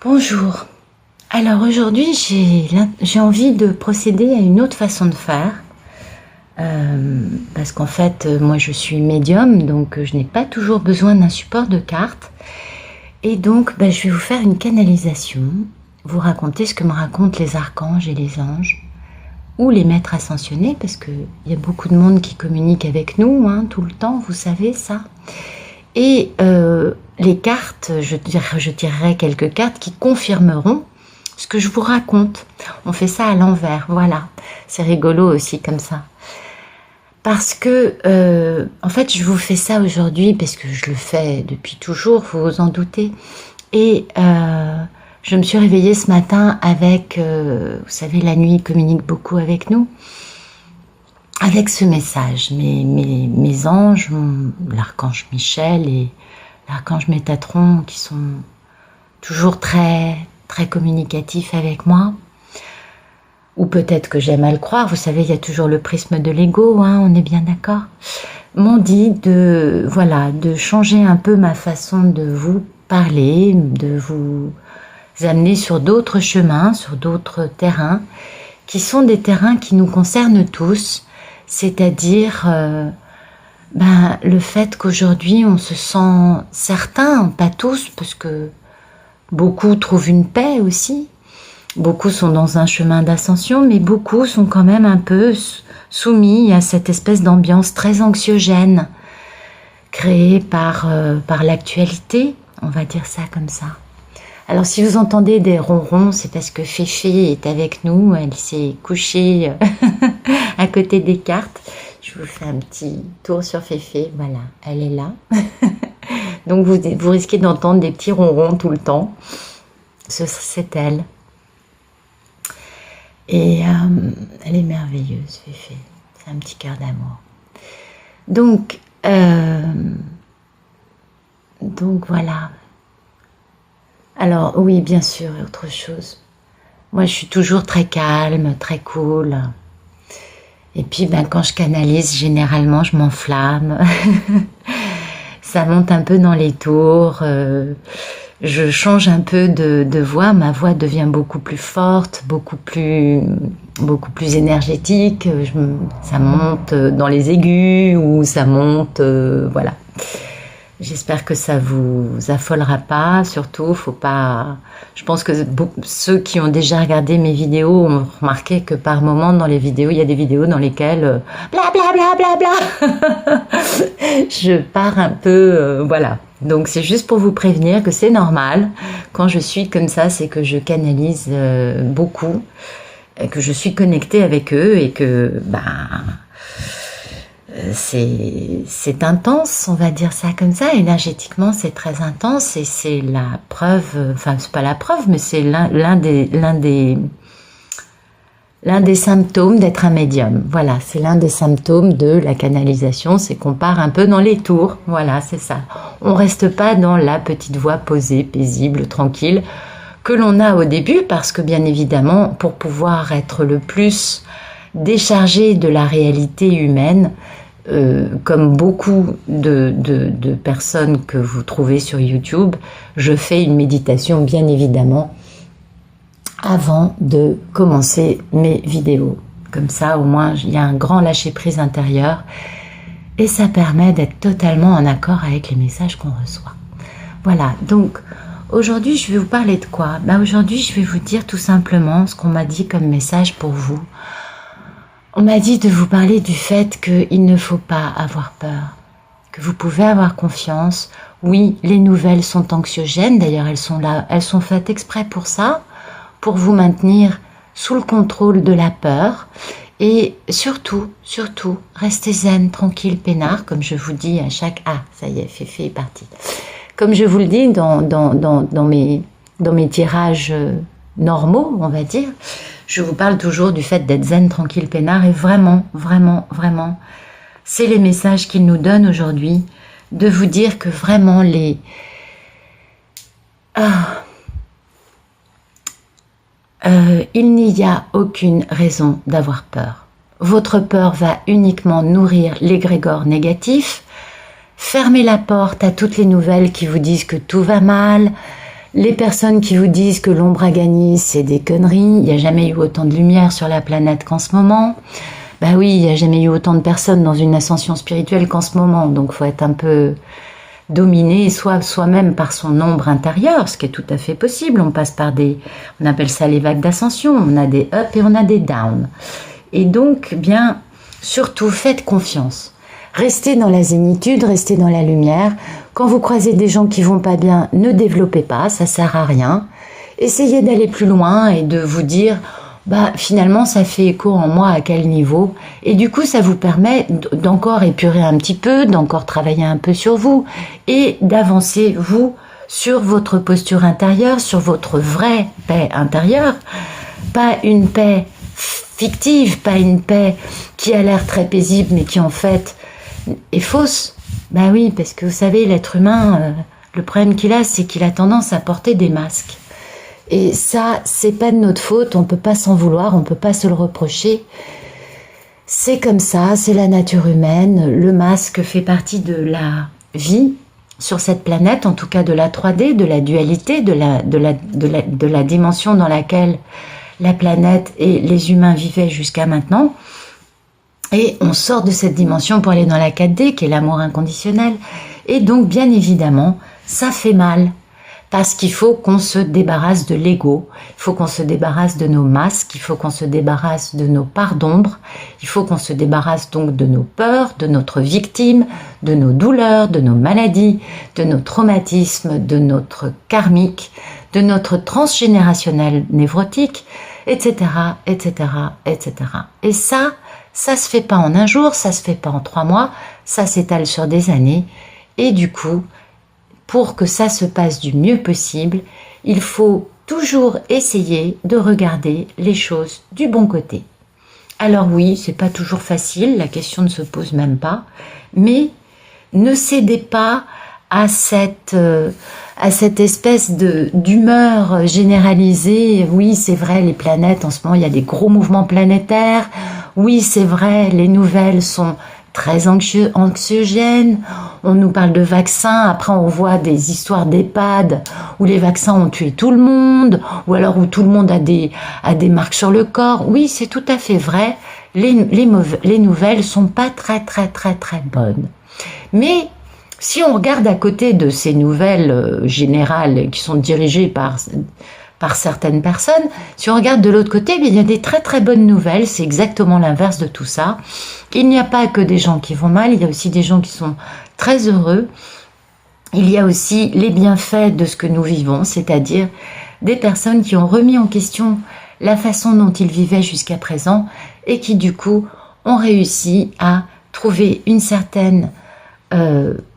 Bonjour. Alors aujourd'hui j'ai envie de procéder à une autre façon de faire parce qu'en fait moi je suis médium, donc je n'ai pas toujours besoin d'un support de cartes et donc je vais vous faire une canalisation, vous raconter ce que me racontent les archanges et les anges ou les maîtres ascensionnés, parce qu'il y a beaucoup de monde qui communique avec nous tout le temps, vous savez ça. Et les cartes, je tirerai quelques cartes qui confirmeront ce que je vous raconte. On fait ça à l'envers, voilà. C'est rigolo aussi comme ça. Parce que, en fait, je vous fais ça aujourd'hui parce que je le fais depuis toujours, vous vous en doutez. Et je me suis réveillée ce matin avec, vous savez, la nuit communique beaucoup avec nous, avec ce message. Mes anges, l'archange Michel et l'archange Métatron, qui sont toujours très communicatifs avec moi, ou peut-être que j'aime à le croire, vous savez, il y a toujours le prisme de l'ego, on est bien d'accord, m'ont dit de changer un peu ma façon de vous parler, de vous amener sur d'autres chemins, sur d'autres terrains, qui sont des terrains qui nous concernent tous, c'est-à-dire le fait qu'aujourd'hui on se sent certains, pas tous, parce que beaucoup trouvent une paix aussi, beaucoup sont dans un chemin d'ascension, mais beaucoup sont quand même un peu soumis à cette espèce d'ambiance très anxiogène créée par l'actualité, on va dire ça comme ça. Alors si vous entendez des ronrons, c'est parce que Féfé est avec nous, elle s'est couchée à côté des cartes. Je vous fais un petit tour sur Féfé, voilà, elle est là. Donc vous risquez d'entendre des petits ronrons tout le temps. C'est elle. Et elle est merveilleuse, Féfé. C'est un petit cœur d'amour. Donc voilà. Alors oui, bien sûr, et autre chose. Moi, je suis toujours très calme, très cool. Et puis, quand je canalise, généralement, je m'enflamme. Ça monte un peu dans les tours. Je change un peu de voix. Ma voix devient beaucoup plus forte, beaucoup plus énergétique. Ça monte dans les aigus ou ça monte, voilà. J'espère que ça vous affolera pas, surtout, faut pas... Je pense que ceux qui ont déjà regardé mes vidéos ont remarqué que par moment dans les vidéos, il y a des vidéos dans lesquelles bla bla bla bla bla je pars un peu, voilà. Donc c'est juste pour vous prévenir que c'est normal. Quand je suis comme ça, c'est que je canalise beaucoup, que je suis connectée avec eux et que, c'est intense, on va dire ça comme ça, énergétiquement c'est très intense et c'est la preuve, enfin c'est pas la preuve, mais c'est l'un des symptômes d'être un médium. Voilà, c'est l'un des symptômes de la canalisation, c'est qu'on part un peu dans les tours, voilà, c'est ça. On reste pas dans la petite voie posée, paisible, tranquille, que l'on a au début, parce que bien évidemment, pour pouvoir être le plus déchargé de la réalité humaine, comme beaucoup de personnes que vous trouvez sur YouTube, je fais une méditation bien évidemment avant de commencer mes vidéos. Comme ça, au moins, il y a un grand lâcher-prise intérieur et ça permet d'être totalement en accord avec les messages qu'on reçoit. Voilà, donc aujourd'hui, je vais vous parler de quoi? Aujourd'hui, je vais vous dire tout simplement ce qu'on m'a dit comme message pour vous. On m'a dit de vous parler du fait qu'il ne faut pas avoir peur, que vous pouvez avoir confiance. Oui, les nouvelles sont anxiogènes, d'ailleurs elles sont là, elles sont faites exprès pour ça, pour vous maintenir sous le contrôle de la peur. Et surtout, restez zen, tranquille, peinard, comme je vous dis à chaque... Ah, ça y est, Féfé est parti. Comme je vous le dis dans mes tirages normaux, on va dire, je vous parle toujours du fait d'être zen, tranquille, peinard, et vraiment, c'est les messages qu'il nous donne aujourd'hui, de vous dire que vraiment il n'y a aucune raison d'avoir peur. Votre peur va uniquement nourrir l'égrégore négatif. Fermez la porte à toutes les nouvelles qui vous disent que tout va mal, Les personnes qui vous disent que l'ombre a gagné, c'est des conneries. Il n'y a jamais eu autant de lumière sur la planète qu'en ce moment. Bah oui, il n'y a jamais eu autant de personnes dans une ascension spirituelle qu'en ce moment. Donc, faut être un peu dominé soi-même par son ombre intérieure, ce qui est tout à fait possible. On passe par on appelle ça les vagues d'ascension. On a des up et on a des down. Et donc, bien, surtout, faites confiance. Restez dans la zénitude, restez dans la lumière. Quand vous croisez des gens qui vont pas bien, ne développez pas, ça sert à rien. Essayez d'aller plus loin et de vous dire, finalement, ça fait écho en moi à quel niveau. Et du coup, ça vous permet d'encore épurer un petit peu, d'encore travailler un peu sur vous et d'avancer, vous, sur votre posture intérieure, sur votre vraie paix intérieure. Pas une paix fictive, pas une paix qui a l'air très paisible, mais qui en fait est fausse. Ben oui, parce que vous savez, l'être humain, le problème qu'il a, c'est qu'il a tendance à porter des masques. Et ça, c'est pas de notre faute, on peut pas s'en vouloir, on peut pas se le reprocher. C'est comme ça, c'est la nature humaine. Le masque fait partie de la vie sur cette planète, en tout cas de la 3D, de la dualité, de la dimension dans laquelle la planète et les humains vivaient jusqu'à maintenant. Et on sort de cette dimension pour aller dans la 4D, qui est l'amour inconditionnel. Et donc, bien évidemment, ça fait mal. Parce qu'il faut qu'on se débarrasse de l'ego, il faut qu'on se débarrasse de nos masques, il faut qu'on se débarrasse de nos parts d'ombre, il faut qu'on se débarrasse donc de nos peurs, de notre victime, de nos douleurs, de nos maladies, de nos traumatismes, de notre karmique, de notre transgénérationnel névrotique, etc., etc., etc. Et ça se fait pas en un jour, ça se fait pas en 3 mois, ça s'étale sur des années, et du coup, pour que ça se passe du mieux possible, il faut toujours essayer de regarder les choses du bon côté. Alors oui, c'est pas toujours facile, la question ne se pose même pas, mais ne cédez pas à cette espèce d'humeur généralisée. Oui, c'est vrai, les planètes, en ce moment, il y a des gros mouvements planétaires. Oui, c'est vrai, les nouvelles sont très anxiogène, on nous parle de vaccins, après on voit des histoires d'EHPAD où les vaccins ont tué tout le monde, ou alors où tout le monde a des marques sur le corps. Oui, c'est tout à fait vrai, les nouvelles sont pas très très très très bonnes. Mais si on regarde à côté de ces nouvelles générales qui sont dirigées par certaines personnes, si on regarde de l'autre côté, il y a des très très bonnes nouvelles, c'est exactement l'inverse de tout ça. Il n'y a pas que des gens qui vont mal, il y a aussi des gens qui sont très heureux. Il y a aussi les bienfaits de ce que nous vivons, c'est-à-dire des personnes qui ont remis en question la façon dont ils vivaient jusqu'à présent et qui du coup ont réussi à trouver une certaine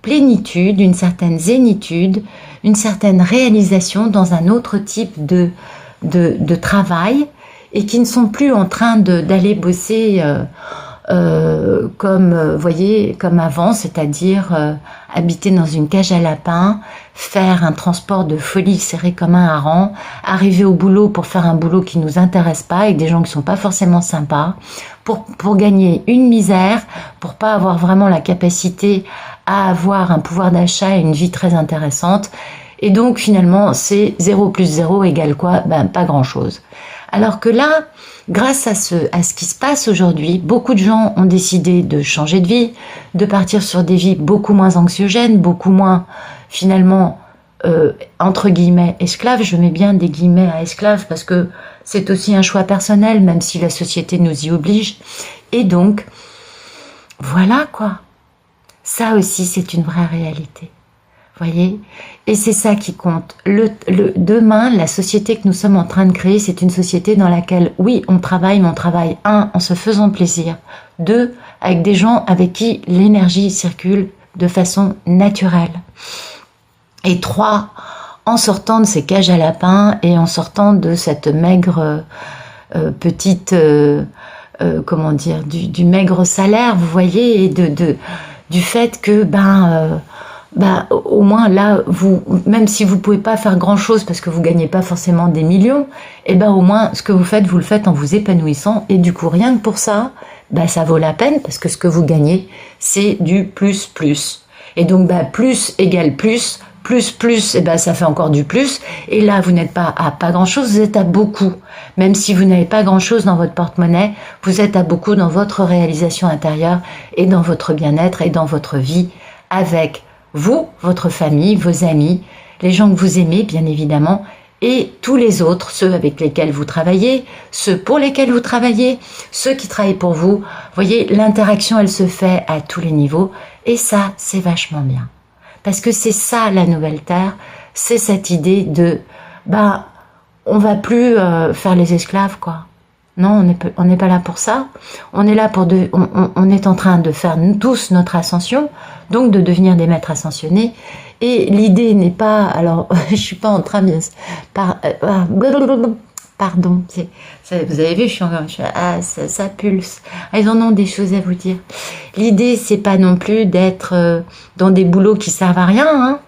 plénitude, une certaine zénitude, une certaine réalisation dans un autre type de travail et qui ne sont plus en train d'aller bosser comme, voyez, comme avant, c'est-à-dire habiter dans une cage à lapins, faire un transport de folie serré comme un hareng, arriver au boulot pour faire un boulot qui nous intéresse pas avec des gens qui sont pas forcément sympas, pour gagner une misère, pour pas avoir vraiment la capacité à avoir un pouvoir d'achat et une vie très intéressante. Et donc finalement, c'est 0 plus 0 égale quoi? Pas grand-chose. Alors que là, grâce à ce qui se passe aujourd'hui, beaucoup de gens ont décidé de changer de vie, de partir sur des vies beaucoup moins anxiogènes, beaucoup moins finalement entre guillemets esclaves. Je mets bien des guillemets à esclaves parce que c'est aussi un choix personnel, même si la société nous y oblige. Et donc, voilà quoi. Ça aussi, c'est une vraie réalité. Voyez, et c'est ça qui compte. Demain, la société que nous sommes en train de créer, c'est une société dans laquelle, oui, on travaille, mais on travaille, 1, en se faisant plaisir, 2, avec des gens avec qui l'énergie circule de façon naturelle, et 3, en sortant de ces cages à lapins et en sortant de cette maigre petite, comment dire, du maigre salaire, vous voyez, et du fait que, au moins là, même si vous pouvez pas faire grand chose parce que vous gagnez pas forcément des millions, au moins ce que vous le faites en vous épanouissant, et du coup rien que pour ça, ça vaut la peine parce que ce que vous gagnez, c'est du plus. Et donc plus égale plus, plus, et ben ça fait encore du plus. Et là, vous n'êtes pas à pas grand-chose, vous êtes à beaucoup. Même si vous n'avez pas grand-chose dans votre porte-monnaie, vous êtes à beaucoup dans votre réalisation intérieure et dans votre bien-être et dans votre vie avec vous, votre famille, vos amis, les gens que vous aimez, bien évidemment, et tous les autres, ceux avec lesquels vous travaillez, ceux pour lesquels vous travaillez, ceux qui travaillent pour vous. Vous voyez, l'interaction, elle se fait à tous les niveaux, et ça, c'est vachement bien. Parce que c'est ça, la nouvelle Terre, c'est cette idée de, on va plus faire les esclaves, quoi. Non, on n'est pas là pour ça. On est là pour on est en train de faire tous notre ascension, donc de devenir des maîtres ascensionnés. Et l'idée n'est pas, alors je suis pas en train de, pardon, vous avez vu, ça pulse. Ils en ont des choses à vous dire. L'idée, c'est pas non plus d'être dans des boulots qui servent à rien, hein.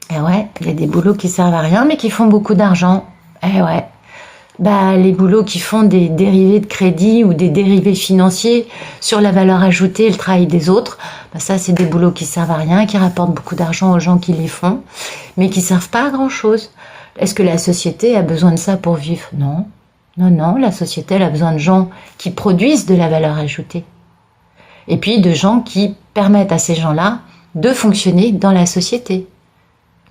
Et ouais, il y a des boulots qui servent à rien, mais qui font beaucoup d'argent. Eh ouais. Les boulots qui font des dérivés de crédit ou des dérivés financiers sur la valeur ajoutée et le travail des autres, ça c'est des boulots qui servent à rien, qui rapportent beaucoup d'argent aux gens qui les font, mais qui servent pas à grand chose. Est-ce que la société a besoin de ça pour vivre? Non. Non, la société elle a besoin de gens qui produisent de la valeur ajoutée. Et puis de gens qui permettent à ces gens-là de fonctionner dans la société.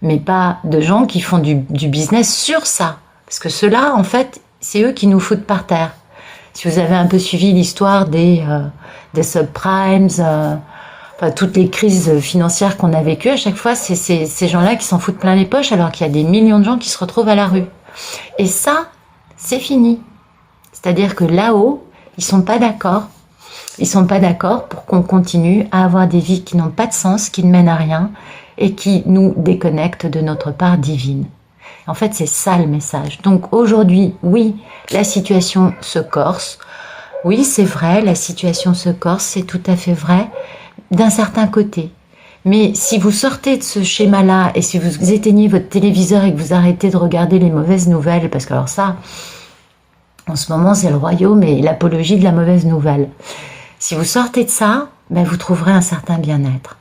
Mais pas de gens qui font du business sur ça. Parce que ceux-là, en fait, c'est eux qui nous foutent par terre. Si vous avez un peu suivi l'histoire des subprimes, toutes les crises financières qu'on a vécues, à chaque fois, c'est ces gens-là qui s'en foutent plein les poches, alors qu'il y a des millions de gens qui se retrouvent à la rue. Et ça, c'est fini. C'est-à-dire que là-haut, ils sont pas d'accord. Ils sont pas d'accord pour qu'on continue à avoir des vies qui n'ont pas de sens, qui ne mènent à rien, et qui nous déconnectent de notre part divine. En fait, c'est ça le message. Donc aujourd'hui, oui, la situation se corse. Oui, c'est vrai, la situation se corse, c'est tout à fait vrai, d'un certain côté. Mais si vous sortez de ce schéma-là, et si vous éteignez votre téléviseur et que vous arrêtez de regarder les mauvaises nouvelles, parce que alors ça, en ce moment, c'est le royaume et l'apologie de la mauvaise nouvelle. Si vous sortez de ça, vous trouverez un certain bien-être.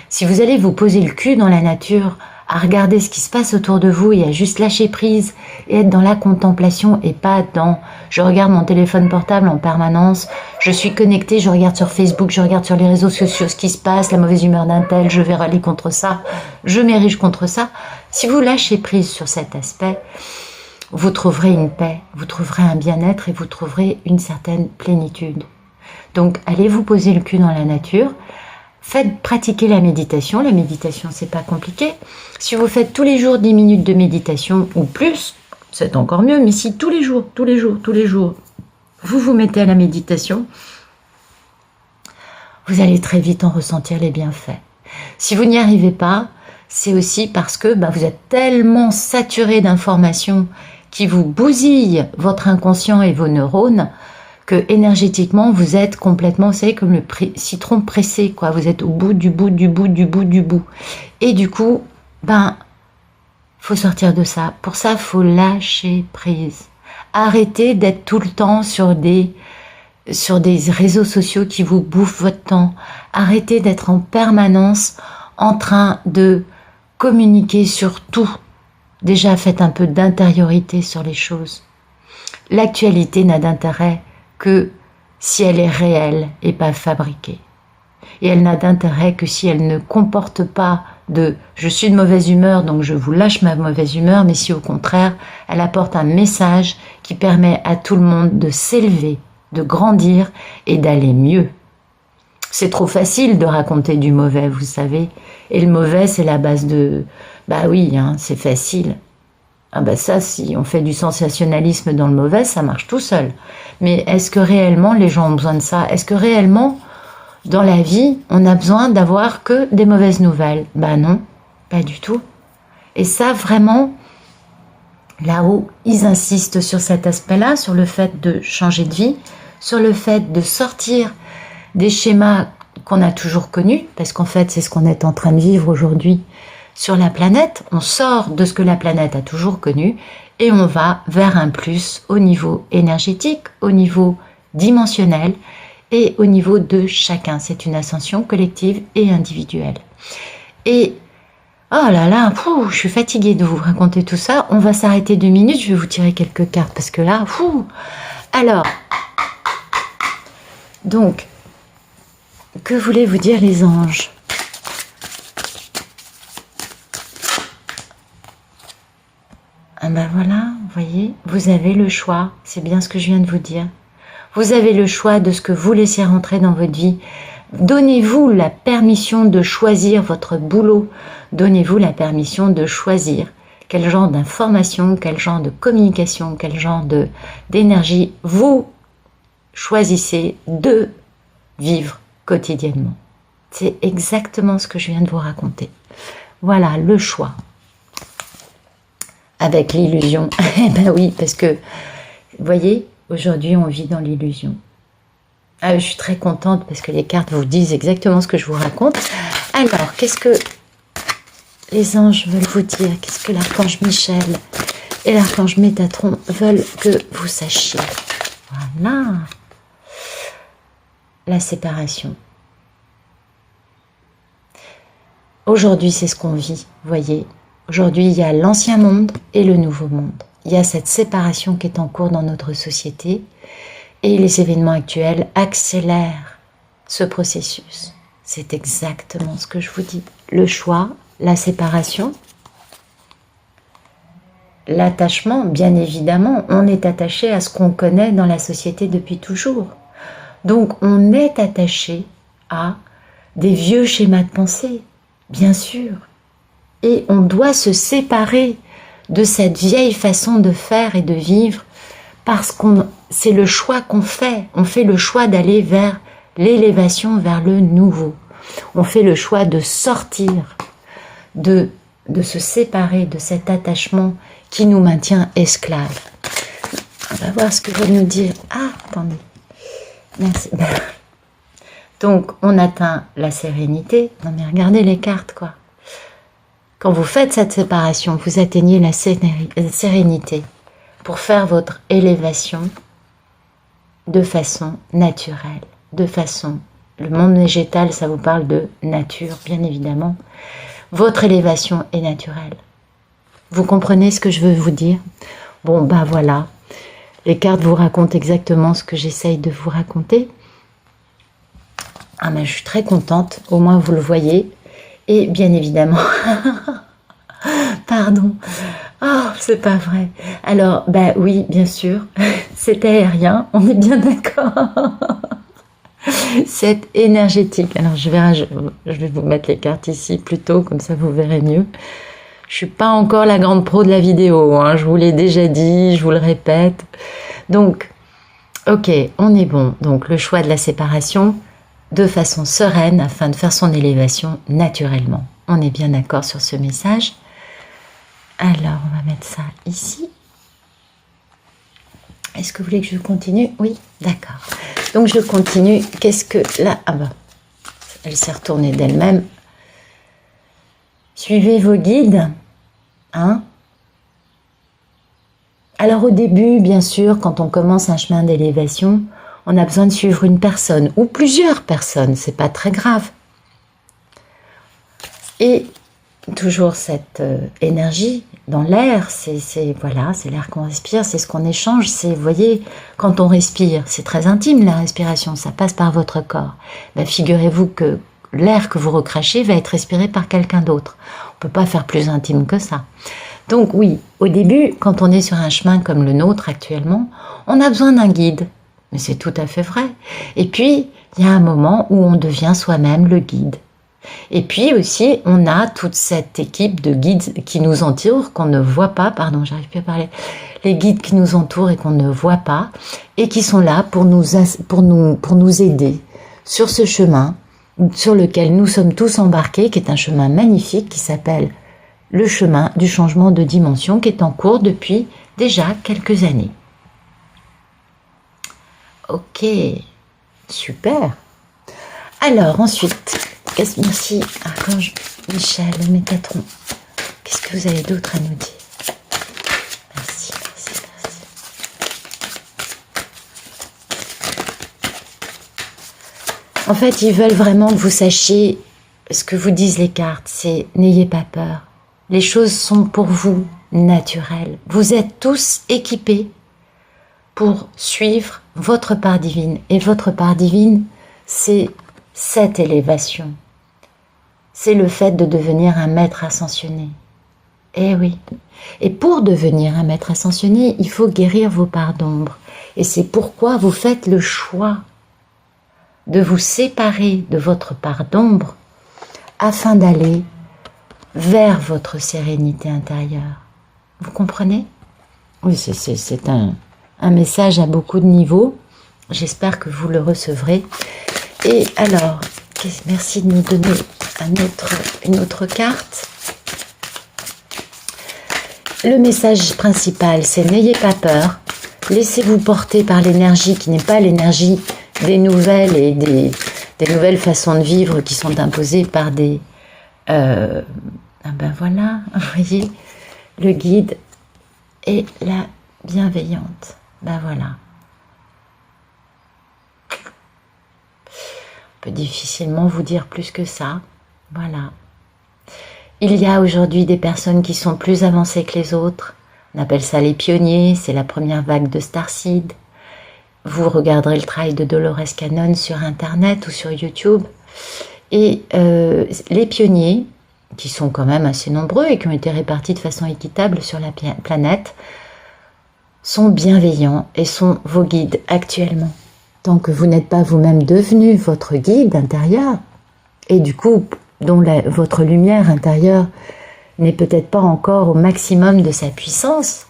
Si vous allez vous poser le cul dans la nature, à regarder ce qui se passe autour de vous et à juste lâcher prise et être dans la contemplation et pas dans je regarde mon téléphone portable en permanence, je suis connectée, je regarde sur Facebook, je regarde sur les réseaux sociaux ce qui se passe, la mauvaise humeur d'un tel, je vais râler contre ça, je m'érige contre ça. Si vous lâchez prise sur cet aspect, vous trouverez une paix, vous trouverez un bien-être et vous trouverez une certaine plénitude. Donc allez vous poser le cul dans la nature. Faites pratiquer la méditation. La méditation, c'est pas compliqué. Si vous faites tous les jours 10 minutes de méditation ou plus, c'est encore mieux. Mais si tous les jours, vous vous mettez à la méditation, vous allez très vite en ressentir les bienfaits. Si vous n'y arrivez pas, c'est aussi parce que vous êtes tellement saturé d'informations qui vous bousillent votre inconscient et vos neurones que énergétiquement vous êtes complètement, vous savez, comme le citron pressé, quoi. Vous êtes au bout du bout. Et du coup, faut sortir de ça. Pour ça, faut lâcher prise. Arrêtez d'être tout le temps sur des réseaux sociaux qui vous bouffent votre temps. Arrêtez d'être en permanence en train de communiquer sur tout. Déjà, faites un peu d'intériorité sur les choses. L'actualité n'a d'intérêt que si elle est réelle et pas fabriquée. Et elle n'a d'intérêt que si elle ne comporte pas de « je suis de mauvaise humeur, donc je vous lâche ma mauvaise humeur », mais si au contraire, elle apporte un message qui permet à tout le monde de s'élever, de grandir et d'aller mieux. C'est trop facile de raconter du mauvais, vous savez. Et le mauvais, c'est la base de... c'est facile. Ça, si on fait du sensationnalisme dans le mauvais, ça marche tout seul. Mais est-ce que réellement les gens ont besoin de ça? Est-ce que réellement, dans la vie, on a besoin d'avoir que des mauvaises nouvelles? Non, pas du tout. Et ça, vraiment, là-haut, ils insistent sur cet aspect-là, sur le fait de changer de vie, sur le fait de sortir des schémas qu'on a toujours connus, parce qu'en fait, c'est ce qu'on est en train de vivre aujourd'hui sur la planète. On sort de ce que la planète a toujours connu et on va vers un plus au niveau énergétique, au niveau dimensionnel et au niveau de chacun. C'est une ascension collective et individuelle. Et Oh là là, je suis fatiguée de vous raconter tout ça. On va s'arrêter 2 minutes, je vais vous tirer quelques cartes parce que là, Alors, donc, que voulaient vous dire les anges? Ah ben voilà, vous voyez, vous avez le choix, c'est bien ce que je viens de vous dire. Vous avez le choix de ce que vous laissez rentrer dans votre vie. Donnez-vous la permission de choisir votre boulot. Donnez-vous la permission de choisir quel genre d'information, quel genre de communication, quel genre d'énergie vous choisissez de vivre quotidiennement. C'est exactement ce que je viens de vous raconter. Voilà, le choix. Avec l'illusion. Eh ben oui, parce que, vous voyez, aujourd'hui, on vit dans l'illusion. Ah, je suis très contente parce que les cartes vous disent exactement ce que je vous raconte. Alors, qu'est-ce que les anges veulent vous dire? Qu'est-ce que l'archange Michel et l'archange Métatron veulent que vous sachiez? Voilà. La séparation. Aujourd'hui, c'est ce qu'on vit, vous voyez. Aujourd'hui, il y a l'ancien monde et le nouveau monde. Il y a cette séparation qui est en cours dans notre société et les événements actuels accélèrent ce processus. C'est exactement ce que je vous dis. Le choix, la séparation, l'attachement, bien évidemment, on est attaché à ce qu'on connaît dans la société depuis toujours. Donc, on est attaché à des vieux schémas de pensée, bien sûr. Et on doit se séparer de cette vieille façon de faire et de vivre parce que c'est le choix qu'on fait. On fait le choix d'aller vers l'élévation, vers le nouveau. On fait le choix de sortir, de se séparer de cet attachement qui nous maintient esclaves. On va voir ce que va nous dire. Ah, attendez. Merci. Donc, on atteint la sérénité. Non mais regardez les cartes, quoi. Quand vous faites cette séparation, vous atteignez la sérénité pour faire votre élévation de façon naturelle, de façon... Le monde végétal, ça vous parle de nature, bien évidemment. Votre élévation est naturelle. Vous comprenez ce que je veux vous dire? Bon, ben voilà. Les cartes vous racontent exactement ce que j'essaye de vous raconter. Ah ben, je suis très contente, au moins vous le voyez. Et bien évidemment... Pardon. Oh, c'est pas vrai. Alors, bah oui, bien sûr, c'est aérien, on est bien d'accord. C'est énergétique. Alors, je vais vous mettre les cartes ici plutôt, comme ça vous verrez mieux. Je suis pas encore la grande pro de la vidéo, hein, je vous l'ai déjà dit, je vous le répète. Donc, ok, on est bon. Donc, le choix de la séparation de façon sereine afin de faire son élévation naturellement. On est bien d'accord sur ce message. Alors, on va mettre ça ici. Est-ce que vous voulez que je continue? Oui, d'accord. Donc, je continue. Qu'est-ce que... Là, ah ben, elle s'est retournée d'elle-même. Suivez vos guides. Hein? Alors, au début, bien sûr, quand on commence un chemin d'élévation, on a besoin de suivre une personne ou plusieurs personnes. C'est pas très grave. Et... toujours cette énergie dans l'air, voilà, c'est l'air qu'on respire, c'est ce qu'on échange, c'est, vous voyez, quand on respire, c'est très intime la respiration, ça passe par votre corps. Ben, figurez-vous que l'air que vous recrachez va être respiré par quelqu'un d'autre. On ne peut pas faire plus intime que ça. Donc oui, au début, quand on est sur un chemin comme le nôtre actuellement, on a besoin d'un guide. Mais c'est tout à fait vrai. Et puis, il y a un moment où on devient soi-même le guide. Et puis aussi, on a toute cette équipe de guides qui nous entourent, qu'on ne voit pas, pardon, j'arrive plus à parler, les guides qui nous entourent et qu'on ne voit pas, et qui sont là pour nous aider sur ce chemin sur lequel nous sommes tous embarqués, qui est un chemin magnifique qui s'appelle le chemin du changement de dimension, qui est en cours depuis déjà quelques années. Ok, super. Alors ensuite... Merci, archange Michel, Métatron. Qu'est-ce que vous avez d'autre à nous dire? Merci, merci, merci. En fait, ils veulent vraiment que vous sachiez ce que vous disent les cartes, c'est n'ayez pas peur. Les choses sont pour vous naturelles. Vous êtes tous équipés pour suivre votre part divine. Et votre part divine, c'est cette élévation. C'est le fait de devenir un maître ascensionné. Eh oui. Et pour devenir un maître ascensionné, il faut guérir vos parts d'ombre. Et c'est pourquoi vous faites le choix de vous séparer de votre part d'ombre afin d'aller vers votre sérénité intérieure. Vous comprenez? Oui, c'est un message à beaucoup de niveaux. J'espère que vous le recevrez. Et alors, merci de nous donner une autre carte. Le message principal, c'est n'ayez pas peur. Laissez-vous porter par l'énergie qui n'est pas l'énergie des nouvelles et des nouvelles façons de vivre qui sont imposées par des... ah ben voilà, vous voyez, le guide et la bienveillante. Ben voilà. On peut difficilement vous dire plus que ça. Voilà. Il y a aujourd'hui des personnes qui sont plus avancées que les autres. On appelle ça les pionniers, c'est la première vague de Starseed. Vous regarderez le travail de Dolores Cannon sur Internet ou sur YouTube. Et les pionniers, qui sont quand même assez nombreux et qui ont été répartis de façon équitable sur la planète, sont bienveillants et sont vos guides actuellement. Tant que vous n'êtes pas vous-même devenu votre guide intérieur, et du coup, dont votre lumière intérieure n'est peut-être pas encore au maximum de sa puissance,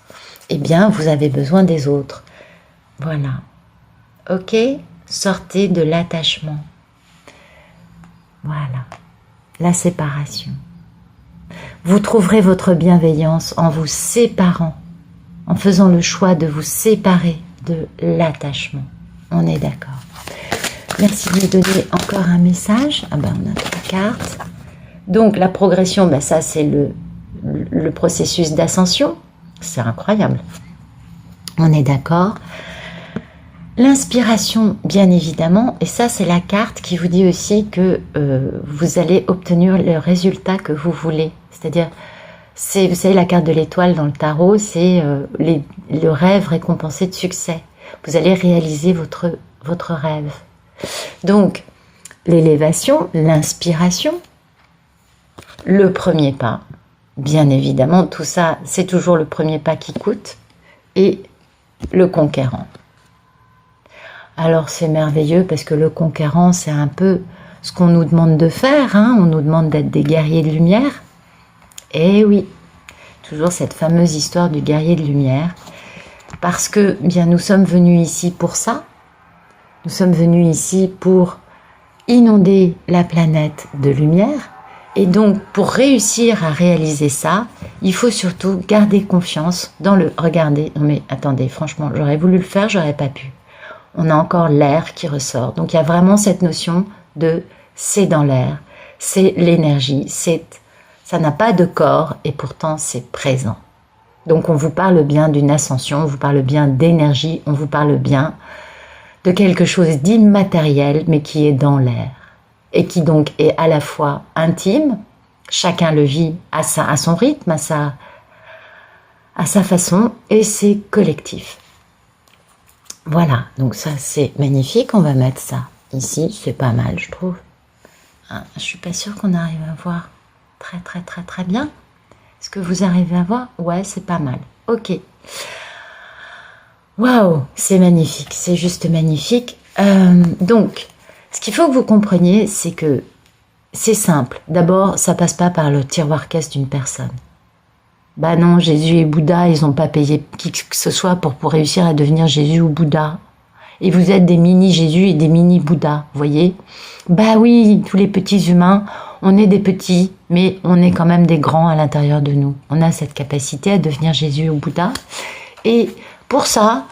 eh bien, vous avez besoin des autres. Voilà. Ok? Sortez de l'attachement. Voilà. La séparation. Vous trouverez votre bienveillance en vous séparant, en faisant le choix de vous séparer de l'attachement. On est d'accord. Merci de me donner encore un message. Ah ben, on a 3 cartes. Donc, la progression, ben ça, c'est le processus d'ascension. C'est incroyable. On est d'accord. L'inspiration, bien évidemment. Et ça, c'est la carte qui vous dit aussi que vous allez obtenir le résultat que vous voulez. C'est-à-dire, vous savez, la carte de l'étoile dans le tarot, c'est le rêve récompensé de succès. Vous allez réaliser votre rêve. Donc, l'élévation, l'inspiration, le premier pas, bien évidemment, tout ça, c'est toujours le premier pas qui coûte, et le conquérant. Alors, c'est merveilleux parce que le conquérant, c'est un peu ce qu'on nous demande de faire, hein. On nous demande d'être des guerriers de lumière. Et oui, toujours cette fameuse histoire du guerrier de lumière, parce que, bien, nous sommes venus ici pour ça. Nous sommes venus ici pour inonder la planète de lumière. Et donc, pour réussir à réaliser ça, il faut surtout garder confiance dans le... Regardez, non mais attendez, franchement, j'aurais voulu le faire, j'aurais pas pu. On a encore l'air qui ressort. Donc, il y a vraiment cette notion de c'est dans l'air, c'est l'énergie, ça n'a pas de corps et pourtant c'est présent. Donc, on vous parle bien d'une ascension, on vous parle bien d'énergie, on vous parle bien de quelque chose d'immatériel, mais qui est dans l'air. Et qui donc est à la fois intime, chacun le vit à son rythme, à sa façon, et c'est collectif. Voilà, donc ça c'est magnifique, on va mettre ça ici, c'est pas mal je trouve. Hein, je suis pas sûre qu'on arrive à voir très bien. Est-ce que vous arrivez à voir? Ouais, c'est pas mal, ok. Waouh, c'est magnifique, c'est juste magnifique. Donc, ce qu'il faut que vous compreniez, c'est que c'est simple. D'abord, ça passe pas par le tiroir caisse d'une personne. Bah non, Jésus et Bouddha, ils n'ont pas payé qui que ce soit pour réussir à devenir Jésus ou Bouddha. Et vous êtes des mini-Jésus et des mini-Bouddha, vous voyez? Bah oui, tous les petits humains, on est des petits, mais on est quand même des grands à l'intérieur de nous. On a cette capacité à devenir Jésus ou Bouddha. Et pour ça,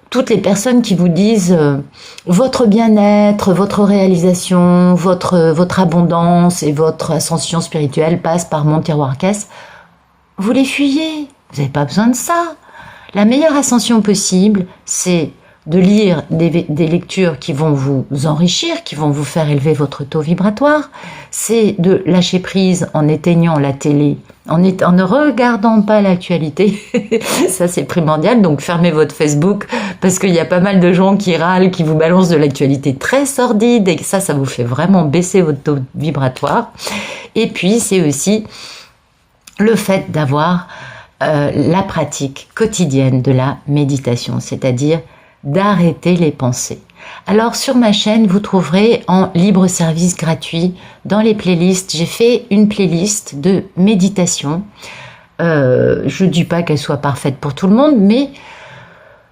toutes les personnes qui vous disent votre bien-être, votre réalisation, votre abondance et votre ascension spirituelle passe par mon tiroir caisse, vous les fuyez. Vous n'avez pas besoin de ça. La meilleure ascension possible, c'est de lire des lectures qui vont vous enrichir, qui vont vous faire élever votre taux vibratoire. C'est de lâcher prise en éteignant la télé, en ne regardant pas l'actualité. Ça, c'est primordial. Donc, fermez votre Facebook parce qu'il y a pas mal de gens qui râlent, qui vous balancent de l'actualité très sordide et ça vous fait vraiment baisser votre taux vibratoire. Et puis, c'est aussi le fait d'avoir la pratique quotidienne de la méditation, c'est-à-dire d'arrêter les pensées. Alors sur ma chaîne, vous trouverez en libre service gratuit, dans les playlists, j'ai fait une playlist de méditation. Je ne dis pas qu'elle soit parfaite pour tout le monde, mais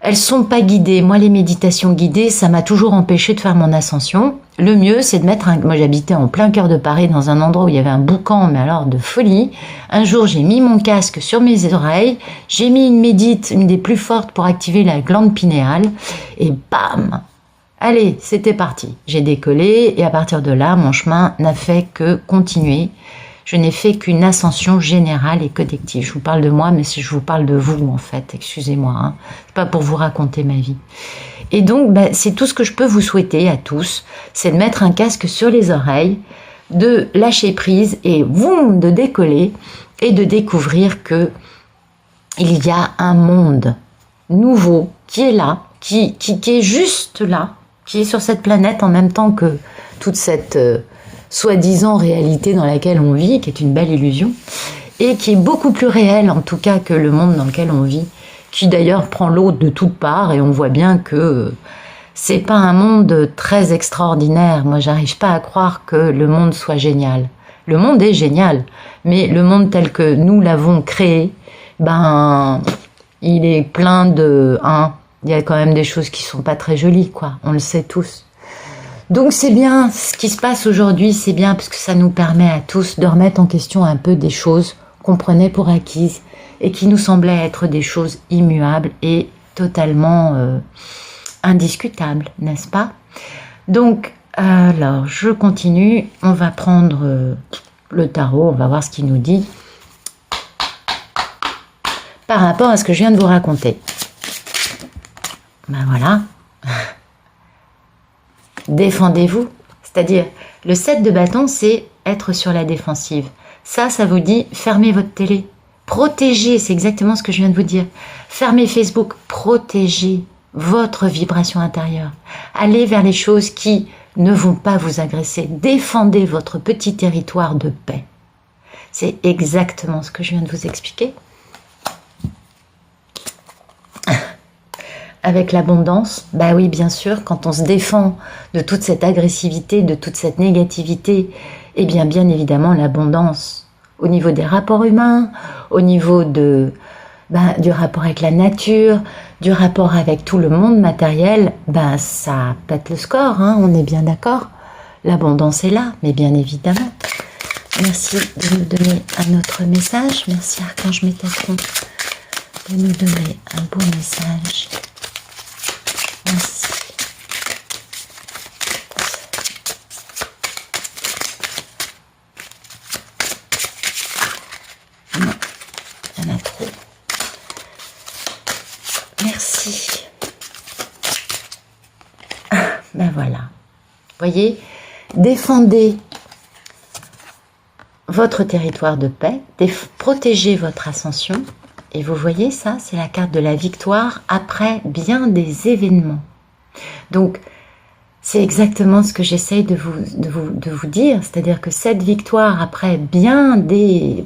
elles sont pas guidées. Moi, les méditations guidées, ça m'a toujours empêché de faire mon ascension. Le mieux, c'est de mettre moi, j'habitais en plein cœur de Paris, dans un endroit où il y avait un boucan, mais alors de folie. Un jour, j'ai mis mon casque sur mes oreilles, j'ai mis une médite, une des plus fortes pour activer la glande pinéale, et bam! Allez, c'était parti. J'ai décollé, et à partir de là, mon chemin n'a fait que continuer. Je n'ai fait qu'une ascension générale et collective. Je vous parle de moi, mais si je vous parle de vous, en fait, excusez-moi, hein. C'est pas pour vous raconter ma vie. Et donc, c'est tout ce que je peux vous souhaiter à tous, c'est de mettre un casque sur les oreilles, de lâcher prise et boum, de décoller et de découvrir que il y a un monde nouveau qui est là, qui est juste là, qui est sur cette planète en même temps que toute cette soi-disant réalité dans laquelle on vit, qui est une belle illusion, et qui est beaucoup plus réelle en tout cas que le monde dans lequel on vit, qui d'ailleurs prend l'eau de toutes parts, et on voit bien que c'est pas un monde très extraordinaire. Moi, j'arrive pas à croire que le monde soit génial. Le monde est génial, mais le monde tel que nous l'avons créé, il est plein de... il y a quand même des choses qui sont pas très jolies, quoi. On le sait tous. Donc c'est bien, ce qui se passe aujourd'hui, c'est bien parce que ça nous permet à tous de remettre en question un peu des choses qu'on prenait pour acquises et qui nous semblaient être des choses immuables et totalement indiscutables, n'est-ce pas? Donc, alors, je continue. On va prendre le tarot, on va voir ce qu'il nous dit par rapport à ce que je viens de vous raconter. Ben voilà. Défendez-vous. C'est-à-dire, le 7 de bâton, c'est être sur la défensive. Ça vous dit, fermez votre télé. Protégez, c'est exactement ce que je viens de vous dire. Fermez Facebook, protégez votre vibration intérieure. Allez vers les choses qui ne vont pas vous agresser. Défendez votre petit territoire de paix. C'est exactement ce que je viens de vous expliquer. Avec l'abondance, bah oui, bien sûr, quand on se défend de toute cette agressivité, de toute cette négativité, eh bien évidemment, l'abondance au niveau des rapports humains, au niveau du rapport avec la nature, du rapport avec tout le monde matériel, ça pète le score, hein, on est bien d'accord. L'abondance est là, mais bien évidemment. Merci de nous donner un autre message. Merci Archange Métatron de nous donner un beau message. Merci. Non, il y en a trop. Merci. Voilà. Voyez, défendez votre territoire de paix, protégez votre ascension. Et vous voyez ça, c'est la carte de la victoire après bien des événements. Donc, c'est exactement ce que j'essaye de vous dire. C'est-à-dire que cette victoire après bien des... il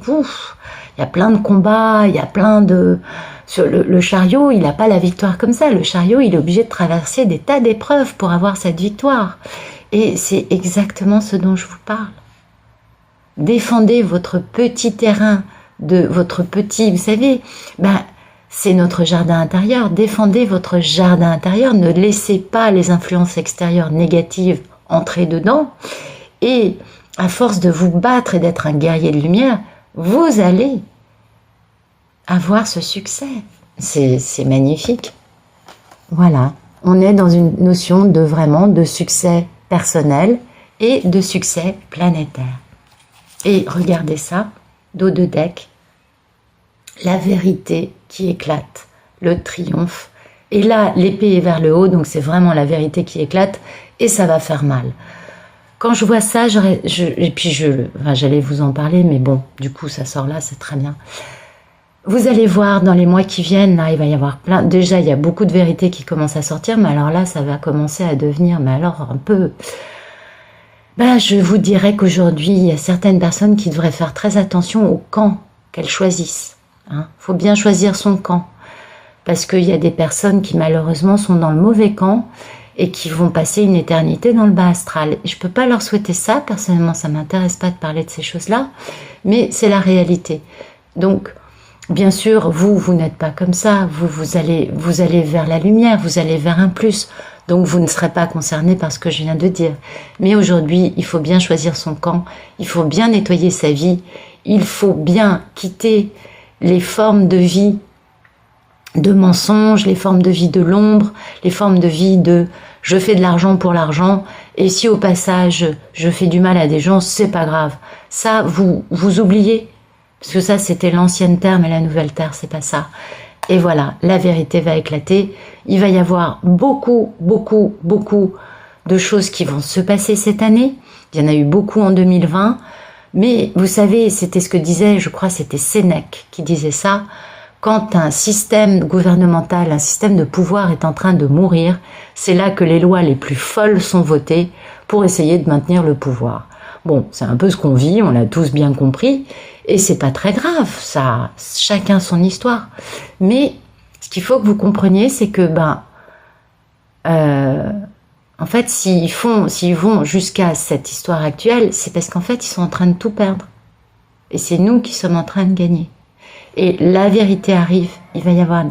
y a plein de combats, il y a plein de... Sur le chariot, il n'a pas la victoire comme ça. Le chariot, il est obligé de traverser des tas d'épreuves pour avoir cette victoire. Et c'est exactement ce dont je vous parle. Défendez votre petit terrain, de votre petit, vous savez, c'est notre jardin intérieur. Défendez votre jardin intérieur, ne laissez pas les influences extérieures négatives entrer dedans. Et à force de vous battre et d'être un guerrier de lumière, vous allez avoir ce succès. C'est magnifique. Voilà, on est dans une notion de succès personnel et de succès planétaire. Et regardez ça, dos de deck, la vérité qui éclate, le triomphe Et là, l'épée est vers le haut, donc c'est vraiment la vérité qui éclate, et ça va faire mal. Quand je vois ça, et puis j'allais vous en parler, mais bon, du coup, ça sort là, c'est très bien. Vous allez voir dans les mois qui viennent, là, il va y avoir plein... Déjà, il y a beaucoup de vérités qui commencent à sortir, mais alors là, ça va commencer à devenir, mais alors un peu... je vous dirais qu'aujourd'hui, il y a certaines personnes qui devraient faire très attention au camp qu'elles choisissent. Faut bien choisir son camp. Parce qu'il y a des personnes qui, malheureusement, sont dans le mauvais camp et qui vont passer une éternité dans le bas astral. Je peux pas leur souhaiter ça, personnellement, ça m'intéresse pas de parler de ces choses-là, mais c'est la réalité. Donc, bien sûr, vous n'êtes pas comme ça, vous allez vers la lumière, vous allez vers un plus, donc vous ne serez pas concerné par ce que je viens de dire. Mais aujourd'hui, il faut bien choisir son camp, il faut bien nettoyer sa vie, il faut bien quitter les formes de vie de mensonges, les formes de vie de l'ombre, les formes de vie de je fais de l'argent pour l'argent, et si au passage je fais du mal à des gens, c'est pas grave. Ça, vous oubliez, parce que ça c'était l'ancienne terre, mais la nouvelle terre, c'est pas ça. Et voilà, la vérité va éclater. Il va y avoir beaucoup de choses qui vont se passer cette année. Il y en a eu beaucoup en 2020, mais vous savez, c'était ce que disait, je crois, c'était Sénèque qui disait ça. Quand un système gouvernemental, un système de pouvoir est en train de mourir, c'est là que les lois les plus folles sont votées pour essayer de maintenir le pouvoir. Bon, c'est un peu ce qu'on vit, on l'a tous bien compris, et c'est pas très grave, ça, chacun son histoire. Mais ce qu'il faut que vous compreniez, c'est que, en fait, s'ils vont jusqu'à cette histoire actuelle, c'est parce qu'en fait, ils sont en train de tout perdre. Et c'est nous qui sommes en train de gagner. Et la vérité arrive, il va y avoir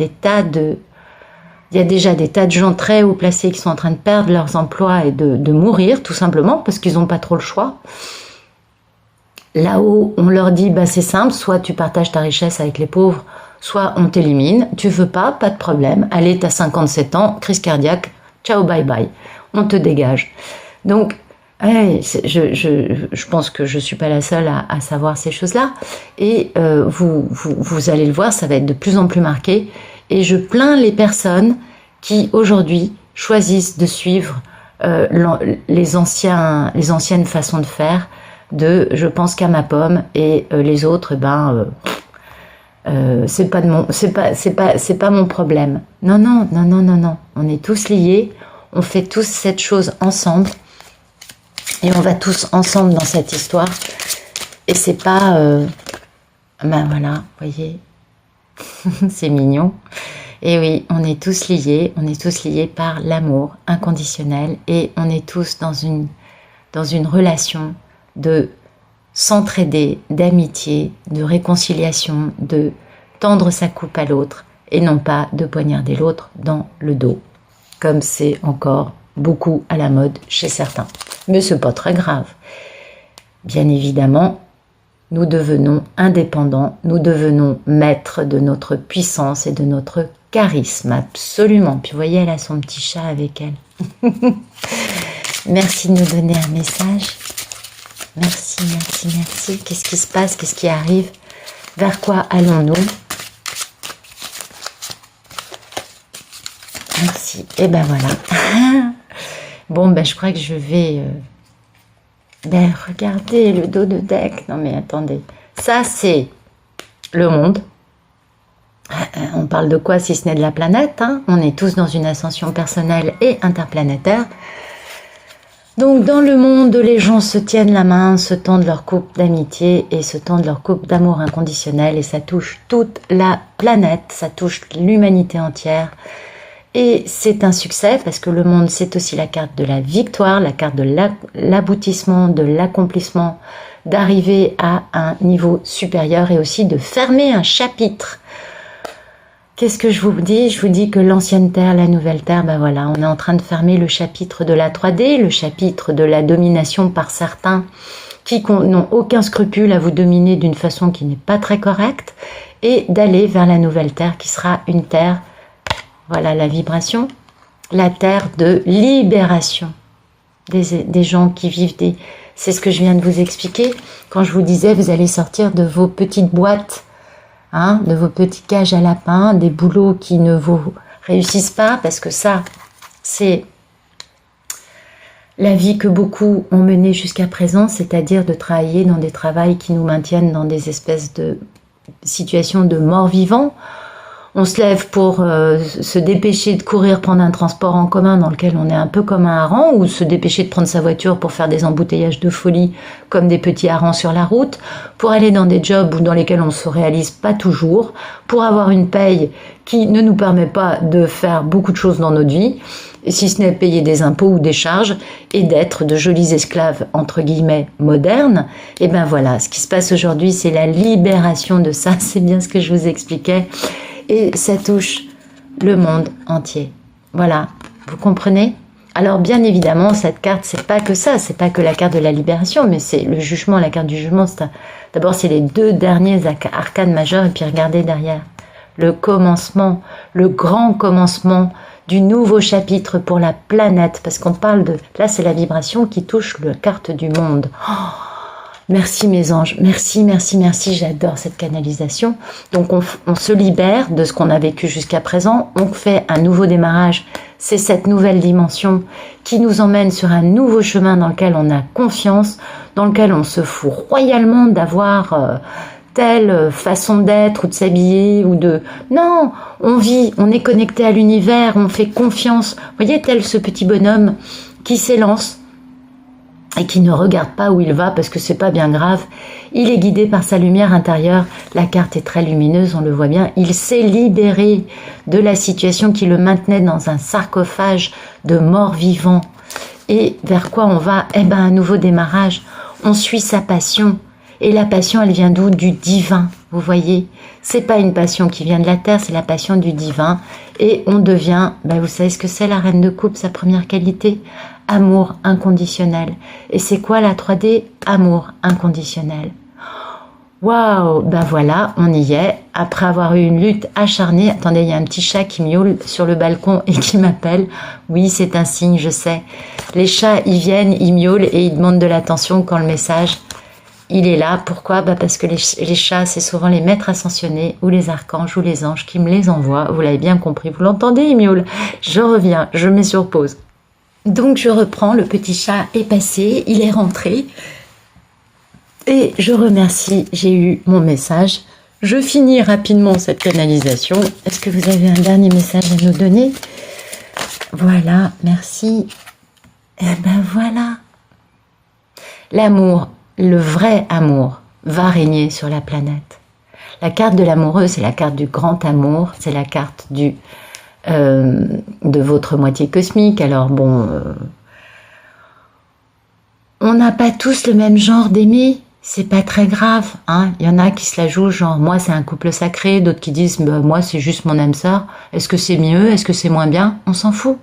il y a déjà des tas de gens très haut placés qui sont en train de perdre leurs emplois et de mourir, tout simplement, parce qu'ils n'ont pas trop le choix. Là-haut, on leur dit, c'est simple, soit tu partages ta richesse avec les pauvres, soit on t'élimine, tu veux pas de problème, allez, t'as 57 ans, crise cardiaque, ciao, bye bye, on te dégage. Donc, je pense que je suis pas la seule à savoir ces choses-là, et vous allez le voir, ça va être de plus en plus marqué, et je plains les personnes qui aujourd'hui choisissent de suivre les anciennes façons de faire, de je pense qu'à ma pomme, et les autres, c'est pas mon problème. Non, on est tous liés, on fait tous cette chose ensemble. Et on va tous ensemble dans cette histoire. Et c'est pas... voilà, vous voyez. C'est mignon. Et oui, on est tous liés par l'amour inconditionnel. Et on est tous dans une relation de s'entraider, d'amitié, de réconciliation, de tendre sa coupe à l'autre. Et non pas de poignarder l'autre dans le dos. Comme c'est encore beaucoup à la mode chez certains. Mais c'est pas très grave. Bien évidemment, nous devenons indépendants, nous devenons maîtres de notre puissance et de notre charisme, absolument. Puis vous voyez, elle a son petit chat avec elle. Merci de nous donner un message. Merci. Qu'est-ce qui se passe? Qu'est-ce qui arrive? Vers quoi allons-nous? Merci. Et voilà. Bon, je crois que je vais... regardez le dos de deck. Non, mais attendez. Ça, c'est le monde. On parle de quoi si ce n'est de la planète, hein? On est tous dans une ascension personnelle et interplanétaire. Donc, dans le monde, les gens se tiennent la main, se tendent leur coupe d'amitié et se tendent leur coupe d'amour inconditionnel. Et ça touche toute la planète, ça touche l'humanité entière. Et c'est un succès parce que le monde, c'est aussi la carte de la victoire, la carte de l'aboutissement, de l'accomplissement, d'arriver à un niveau supérieur et aussi de fermer un chapitre. Qu'est-ce que je vous dis? Je vous dis que l'ancienne terre, la nouvelle terre, voilà, on est en train de fermer le chapitre de la 3D, le chapitre de la domination par certains qui n'ont aucun scrupule à vous dominer d'une façon qui n'est pas très correcte, et d'aller vers la nouvelle terre qui sera une terre... Voilà la vibration, la terre de libération des gens qui vivent des... C'est ce que je viens de vous expliquer. Quand je vous disais, vous allez sortir de vos petites boîtes, de vos petits cages à lapins, des boulots qui ne vous réussissent pas, parce que ça, c'est la vie que beaucoup ont menée jusqu'à présent, c'est-à-dire de travailler dans des travails qui nous maintiennent dans des espèces de situations de mort-vivant. On se lève pour se dépêcher de courir prendre un transport en commun dans lequel on est un peu comme un hareng, ou se dépêcher de prendre sa voiture pour faire des embouteillages de folie comme des petits harengs sur la route, pour aller dans des jobs dans lesquels on ne se réalise pas toujours, pour avoir une paye qui ne nous permet pas de faire beaucoup de choses dans notre vie, si ce n'est payer des impôts ou des charges, et d'être de jolis esclaves, entre guillemets, modernes. Et ben voilà, ce qui se passe aujourd'hui, c'est la libération de ça, c'est bien ce que je vous expliquais. Et ça touche le monde entier. Voilà, vous comprenez? Alors bien évidemment, cette carte, c'est pas que ça, c'est pas que la carte de la libération, mais c'est le jugement, la carte du jugement. D'abord, c'est les deux derniers arcanes majeurs, et puis regardez derrière. Le commencement, le grand commencement du nouveau chapitre pour la planète, parce qu'on parle de... Là, c'est la vibration qui touche la carte du monde. Oh, merci mes anges, merci, merci, merci, j'adore cette canalisation. Donc on se libère de ce qu'on a vécu jusqu'à présent, on fait un nouveau démarrage, c'est cette nouvelle dimension qui nous emmène sur un nouveau chemin dans lequel on a confiance, dans lequel on se fout royalement d'avoir telle façon d'être ou de s'habiller ou de... Non, on vit, on est connecté à l'univers, on fait confiance. Vous voyez, tel ce petit bonhomme qui s'élance et qui ne regarde pas où il va parce que c'est pas bien grave. Il est guidé par sa lumière intérieure. La carte est très lumineuse, on le voit bien. Il s'est libéré de la situation qui le maintenait dans un sarcophage de mort-vivant. Et vers quoi on va? Eh ben, un nouveau démarrage. On suit sa passion. Et la passion, elle vient d'où? Du divin, vous voyez. C'est pas une passion qui vient de la terre, c'est la passion du divin. Et on devient, ben vous savez ce que c'est la reine de coupe, sa première qualité? Amour inconditionnel. Et c'est quoi la 3D? Amour inconditionnel. Waouh, ben voilà, on y est. Après avoir eu une lutte acharnée, attendez, il y a un petit chat qui miaule sur le balcon et qui m'appelle. Oui, c'est un signe, je sais. Les chats, ils viennent, ils miaulent et ils demandent de l'attention quand le message... Il est là, pourquoi? Parce que les chats, c'est souvent les maîtres ascensionnés ou les archanges ou les anges qui me les envoient. Vous l'avez bien compris, vous l'entendez, il miaule. Je reviens, je mets sur pause. Donc je reprends, le petit chat est passé, il est rentré. Et je remercie, j'ai eu mon message. Je finis rapidement cette canalisation. Est-ce que vous avez un dernier message à nous donner? Voilà, merci. Et ben voilà. L'amour. Le vrai amour va régner sur la planète. La carte de l'amoureux, c'est la carte du grand amour, c'est la carte de votre moitié cosmique. Alors bon, on n'a pas tous le même genre d'aimer, c'est pas très grave. Hein. Il y en a qui se la jouent, genre moi c'est un couple sacré, d'autres qui disent bah, moi c'est juste mon âme sœur. Est-ce que c'est mieux, est-ce que c'est moins bien? On s'en fout.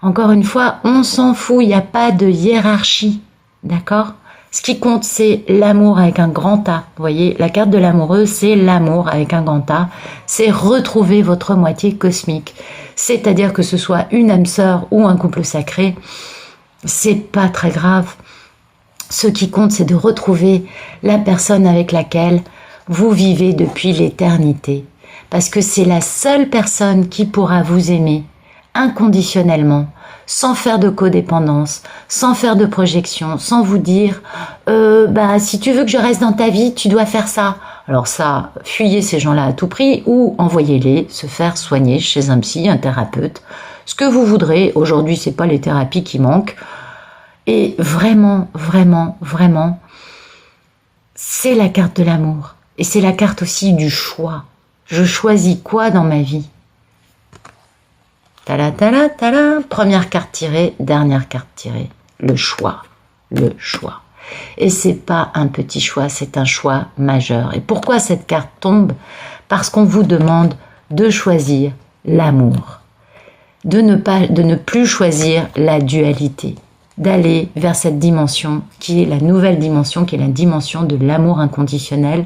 Encore une fois, on s'en fout, il n'y a pas de hiérarchie, d'accord? Ce qui compte, c'est l'amour avec un grand A. Vous voyez, la carte de l'amoureux, c'est l'amour avec un grand A. C'est retrouver votre moitié cosmique. C'est-à-dire que ce soit une âme sœur ou un couple sacré, c'est pas très grave. Ce qui compte, c'est de retrouver la personne avec laquelle vous vivez depuis l'éternité. Parce que c'est la seule personne qui pourra vous aimer inconditionnellement, sans faire de codépendance, sans faire de projection, sans vous dire bah si tu veux que je reste dans ta vie, tu dois faire ça. Alors ça, fuyez ces gens-là à tout prix ou envoyez-les se faire soigner chez un psy, un thérapeute, ce que vous voudrez. Aujourd'hui, c'est pas les thérapies qui manquent. Et vraiment, vraiment, vraiment, c'est la carte de l'amour. Et c'est la carte aussi du choix. Je choisis quoi dans ma vie? Tala, tala, tala. Première carte tirée, dernière carte tirée. Le choix. Le choix. Et c'est pas un petit choix, c'est un choix majeur. Et pourquoi cette carte tombe? Parce qu'on vous demande de choisir l'amour. De ne plus choisir la dualité. D'aller vers cette dimension qui est la nouvelle dimension, qui est la dimension de l'amour inconditionnel,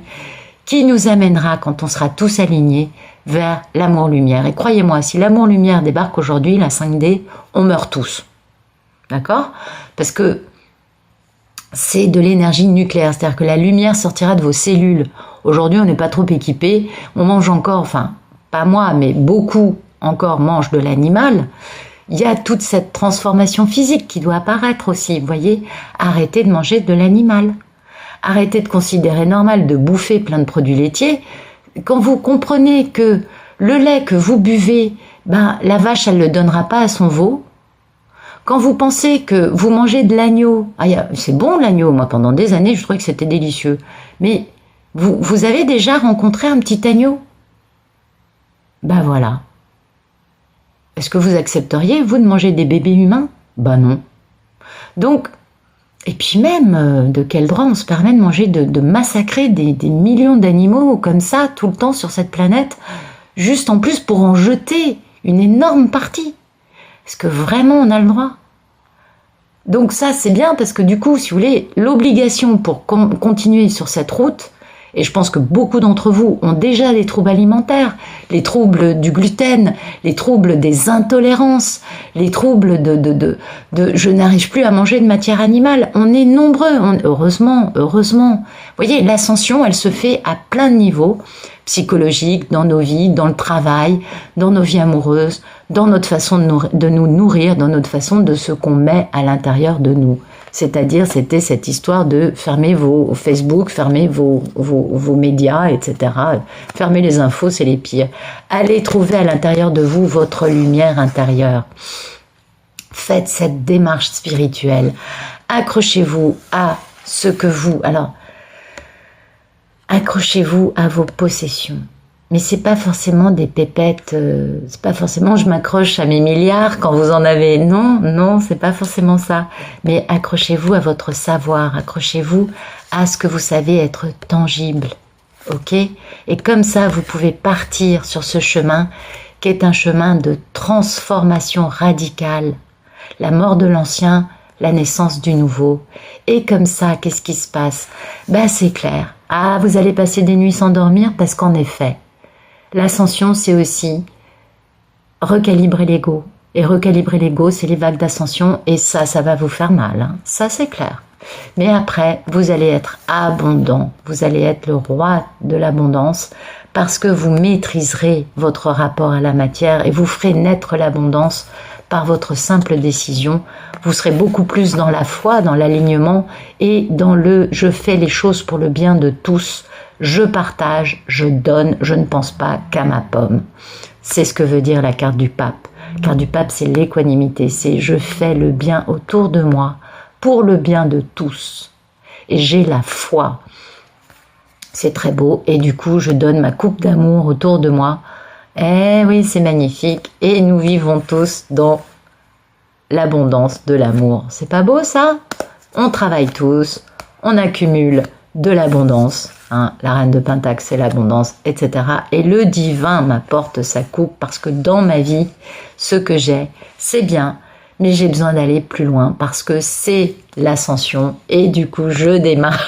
qui nous amènera, quand on sera tous alignés, vers l'amour-lumière. Et croyez-moi, si l'amour-lumière débarque aujourd'hui, la 5D, on meurt tous. D'accord? Parce que c'est de l'énergie nucléaire, c'est-à-dire que la lumière sortira de vos cellules. Aujourd'hui, on n'est pas trop équipés, on mange encore, enfin, pas moi, mais beaucoup encore mange de l'animal, il y a toute cette transformation physique qui doit apparaître aussi. Vous voyez, arrêtez de manger de l'animal. Arrêtez de considérer normal de bouffer plein de produits laitiers. Quand vous comprenez que le lait que vous buvez, ben, la vache, elle ne le donnera pas à son veau. Quand vous pensez que vous mangez de l'agneau, c'est bon l'agneau, moi pendant des années je trouvais que c'était délicieux, mais vous avez déjà rencontré un petit agneau? Ben voilà. Est-ce que vous accepteriez, vous, de manger des bébés humains? Ben non. Donc, et puis même, de quel droit on se permet de manger, de massacrer des millions d'animaux comme ça, tout le temps sur cette planète, juste en plus pour en jeter une énorme partie? Est-ce que vraiment on a le droit? Donc ça, c'est bien parce que du coup, si vous voulez, l'obligation pour continuer sur cette route, et je pense que beaucoup d'entre vous ont déjà des troubles alimentaires, les troubles du gluten, les troubles des intolérances, les troubles de je n'arrive plus à manger de matière animale. On est nombreux, heureusement. Vous voyez, l'ascension, elle se fait à plein de niveaux, psychologiques, dans nos vies, dans le travail, dans nos vies amoureuses, dans notre façon de nous nourrir, dans notre façon de ce qu'on met à l'intérieur de nous. C'est-à-dire, c'était cette histoire de fermer vos Facebook, fermer vos médias, etc. Fermer les infos, c'est les pires. Allez trouver à l'intérieur de vous votre lumière intérieure. Faites cette démarche spirituelle. Accrochez-vous à ce que vous... Alors, accrochez-vous à vos possessions. Mais c'est pas forcément des pépettes, c'est pas forcément je m'accroche à mes milliards quand vous en avez. Non, c'est pas forcément ça. Mais accrochez-vous à votre savoir, accrochez-vous à ce que vous savez être tangible. Ok? Et comme ça, vous pouvez partir sur ce chemin qui est un chemin de transformation radicale. La mort de l'ancien, la naissance du nouveau. Et comme ça, qu'est-ce qui se passe? Ben, c'est clair. Ah, vous allez passer des nuits sans dormir parce qu'en effet, l'ascension, c'est aussi recalibrer l'ego. Et recalibrer l'ego, c'est les vagues d'ascension. Et ça va vous faire mal. Hein. Ça, c'est clair. Mais après, vous allez être abondant. Vous allez être le roi de l'abondance parce que vous maîtriserez votre rapport à la matière et vous ferez naître l'abondance par votre simple décision. Vous serez beaucoup plus dans la foi, dans l'alignement et dans le « je fais les choses pour le bien de tous ». Je partage, je donne, je ne pense pas qu'à ma pomme. C'est ce que veut dire la carte du pape. La carte du pape, c'est l'équanimité, c'est je fais le bien autour de moi pour le bien de tous. Et j'ai la foi. C'est très beau. Et du coup, je donne ma coupe d'amour autour de moi. Eh oui, c'est magnifique. Et nous vivons tous dans l'abondance de l'amour. C'est pas beau ça? On travaille tous, on accumule de l'abondance. Hein, la reine de Pentacle, c'est l'abondance, etc. Et le divin m'apporte sa coupe parce que dans ma vie, ce que j'ai, c'est bien, mais j'ai besoin d'aller plus loin parce que c'est l'ascension et du coup, je démarre.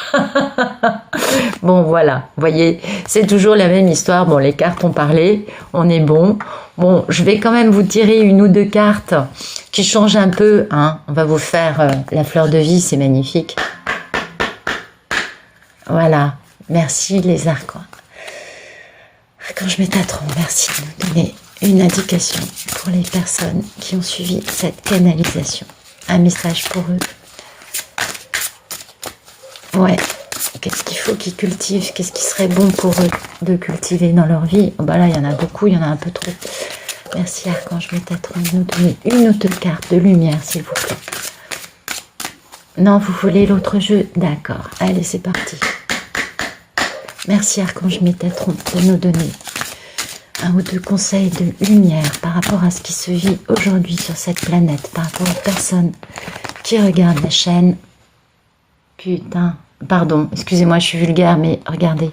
Bon, voilà, vous voyez, c'est toujours la même histoire. Bon, les cartes ont parlé, on est bon. Bon, je vais quand même vous tirer une ou deux cartes qui changent un peu. Hein. On va vous faire la fleur de vie, c'est magnifique. Voilà. Merci les archons. Archange Métatron, merci de nous donner une indication pour les personnes qui ont suivi cette canalisation. Un message pour eux. Ouais, qu'est-ce qu'il faut qu'ils cultivent? Qu'est-ce qui serait bon pour eux de cultiver dans leur vie? Oh bah là, il y en a beaucoup, il y en a un peu trop. Merci Archange Métatron de nous donner une autre carte de lumière, s'il vous plaît. Non, vous voulez l'autre jeu? D'accord, allez, c'est parti. Merci Archange Métatron de nous donner un ou deux conseils de lumière par rapport à ce qui se vit aujourd'hui sur cette planète, par rapport aux personnes qui regardent la chaîne. Putain, pardon, excusez-moi, je suis vulgaire, mais regardez.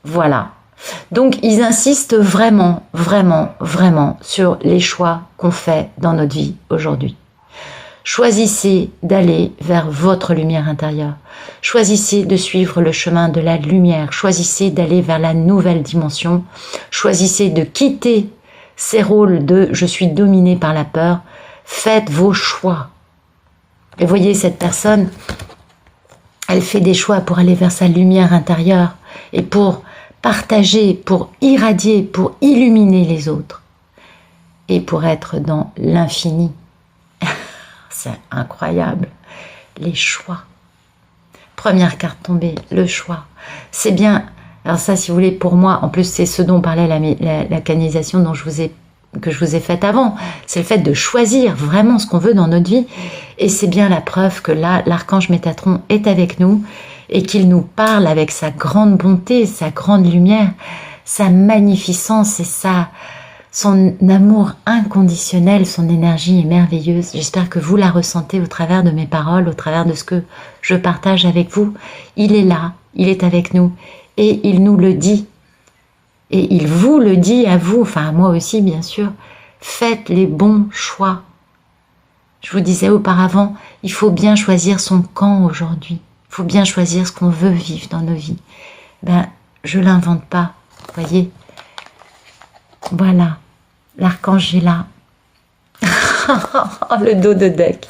Voilà. Donc, ils insistent vraiment, vraiment, vraiment sur les choix qu'on fait dans notre vie aujourd'hui. Choisissez d'aller vers votre lumière intérieure. Choisissez de suivre le chemin de la lumière. Choisissez d'aller vers la nouvelle dimension. Choisissez de quitter ces rôles de « je suis dominé par la peur ». Faites vos choix. Et voyez, cette personne, elle fait des choix pour aller vers sa lumière intérieure et pour partager, pour irradier, pour illuminer les autres et pour être dans l'infini. C'est incroyable. Les choix. Première carte tombée, le choix. C'est bien. Alors ça, si vous voulez, pour moi, en plus, c'est ce dont parlait la canalisation que je vous ai faite avant. C'est le fait de choisir vraiment ce qu'on veut dans notre vie. Et c'est bien la preuve que là, l'archange Métatron est avec nous et qu'il nous parle avec sa grande bonté, sa grande lumière, sa magnificence et son amour inconditionnel, son énergie est merveilleuse. J'espère que vous la ressentez au travers de mes paroles, au travers de ce que je partage avec vous. Il est là, il est avec nous et il nous le dit. Et il vous le dit à vous, enfin à moi aussi bien sûr. Faites les bons choix. Je vous disais auparavant, il faut bien choisir son camp aujourd'hui. Il faut bien choisir ce qu'on veut vivre dans nos vies. Ben, je l'invente pas, voyez. Voilà. L'archange est là. Le dos de deck.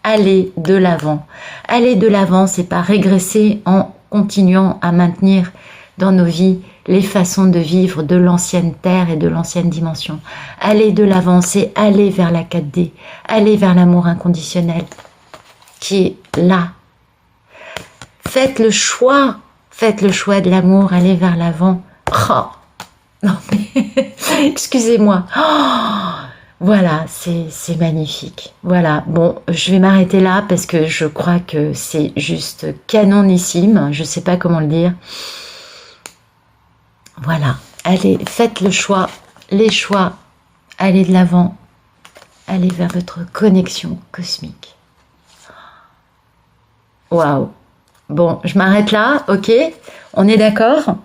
Allez de l'avant. Allez de l'avant, c'est pas régresser en continuant à maintenir dans nos vies les façons de vivre de l'ancienne terre et de l'ancienne dimension. Aller de l'avant, c'est aller vers la 4D, aller vers l'amour inconditionnel qui est là. Faites le choix de l'amour, allez vers l'avant. Oh, non mais, excusez-moi. Oh, voilà, c'est magnifique. Voilà, bon, je vais m'arrêter là parce que je crois que c'est juste canonissime. Je ne sais pas comment le dire. Voilà, allez, faites le choix, les choix, allez de l'avant, allez vers votre connexion cosmique. Waouh. Bon, je m'arrête là, ok, on est d'accord.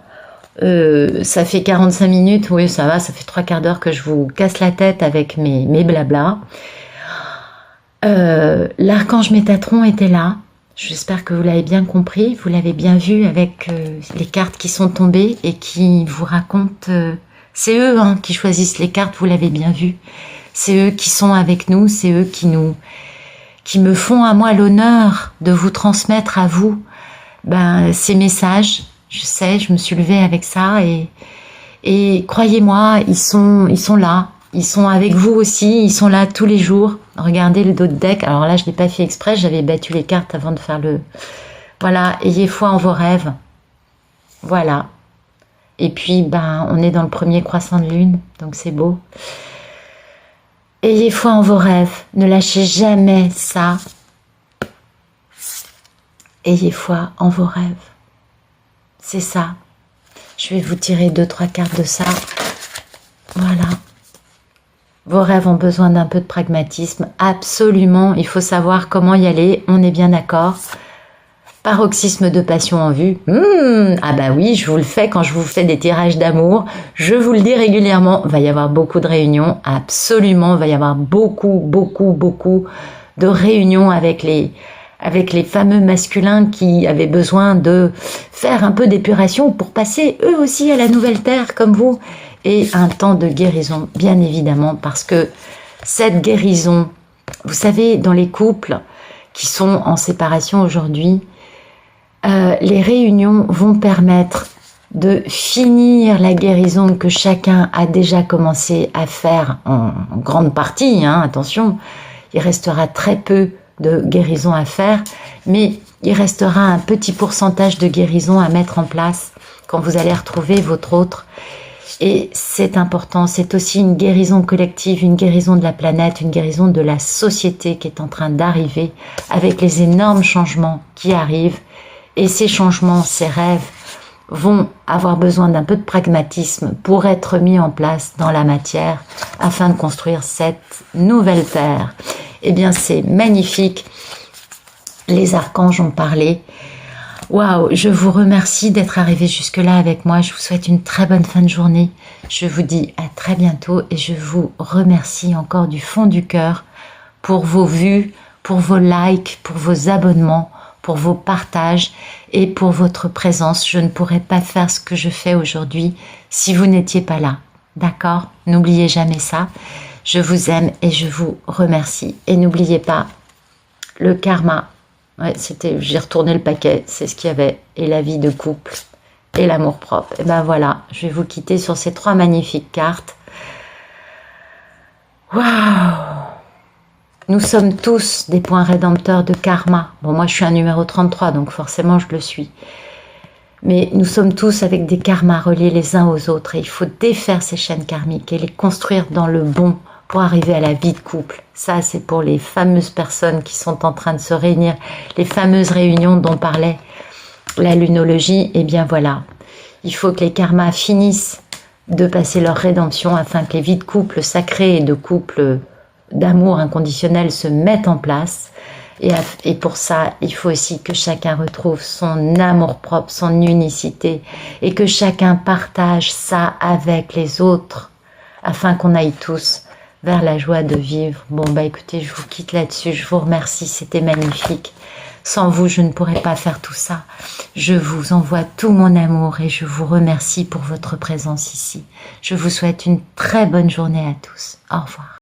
Ça fait 45 minutes, oui ça va, ça fait 3/4 d'heure que je vous casse la tête avec mes blablas. L'archange Métatron était là. J'espère que vous l'avez bien compris, vous l'avez bien vu avec les cartes qui sont tombées et qui vous racontent... c'est eux qui choisissent les cartes, vous l'avez bien vu. C'est eux qui sont avec nous, c'est eux qui me font à moi l'honneur de vous transmettre à vous ces messages. Je sais, je me suis levée avec ça et croyez-moi, ils sont là. Ils sont avec vous aussi, ils sont là tous les jours. Regardez le dos de deck. Alors là, je ne l'ai pas fait exprès, j'avais battu les cartes avant de faire le... Voilà, ayez foi en vos rêves. Voilà. Et puis, on est dans le premier croissant de lune, donc c'est beau. Ayez foi en vos rêves. Ne lâchez jamais ça. Ayez foi en vos rêves. C'est ça. Je vais vous tirer 2-3 cartes de ça. Voilà. Vos rêves ont besoin d'un peu de pragmatisme. Absolument, il faut savoir comment y aller. On est bien d'accord. Paroxysme de passion en vue. Ah bah oui, je vous le fais quand je vous fais des tirages d'amour. Je vous le dis régulièrement. Il va y avoir beaucoup de réunions. Absolument, il va y avoir beaucoup de réunions avec les fameux masculins qui avaient besoin de faire un peu d'épuration pour passer eux aussi à la nouvelle terre comme vous. Et un temps de guérison, bien évidemment, parce que cette guérison, vous savez, dans les couples qui sont en séparation aujourd'hui, les réunions vont permettre de finir la guérison que chacun a déjà commencé à faire en grande partie, attention, il restera très peu de guérison à faire, mais il restera un petit pourcentage de guérison à mettre en place quand vous allez retrouver votre autre. Et c'est important, c'est aussi une guérison collective, une guérison de la planète, une guérison de la société qui est en train d'arriver avec les énormes changements qui arrivent. Et ces changements, ces rêves vont avoir besoin d'un peu de pragmatisme pour être mis en place dans la matière afin de construire cette nouvelle terre. Eh bien, c'est magnifique. Les archanges ont parlé. Waouh, je vous remercie d'être arrivé jusque-là avec moi. Je vous souhaite une très bonne fin de journée. Je vous dis à très bientôt et je vous remercie encore du fond du cœur pour vos vues, pour vos likes, pour vos abonnements, pour vos partages et pour votre présence. Je ne pourrais pas faire ce que je fais aujourd'hui si vous n'étiez pas là. D'accord? N'oubliez jamais ça. Je vous aime et je vous remercie. Et n'oubliez pas, le karma. Ouais, j'ai retourné le paquet, c'est ce qu'il y avait. Et la vie de couple, et l'amour-propre. Et ben voilà, je vais vous quitter sur ces 3 magnifiques cartes. Waouh! Nous sommes tous des points rédempteurs de karma. Bon, moi je suis un numéro 33, donc forcément je le suis. Mais nous sommes tous avec des karmas reliés les uns aux autres. Et il faut défaire ces chaînes karmiques et les construire dans le bon pour arriver à la vie de couple. Ça, c'est pour les fameuses personnes qui sont en train de se réunir, les fameuses réunions dont parlait la lunologie. Et bien voilà, il faut que les karmas finissent de passer leur rédemption afin que les vies de couple sacrées et de couple d'amour inconditionnel se mettent en place. Et pour ça, il faut aussi que chacun retrouve son amour-propre, son unicité, et que chacun partage ça avec les autres, afin qu'on aille tous vers la joie de vivre. Bon, bah écoutez, je vous quitte là-dessus, je vous remercie, c'était magnifique. Sans vous, je ne pourrais pas faire tout ça. Je vous envoie tout mon amour et je vous remercie pour votre présence ici. Je vous souhaite une très bonne journée à tous. Au revoir.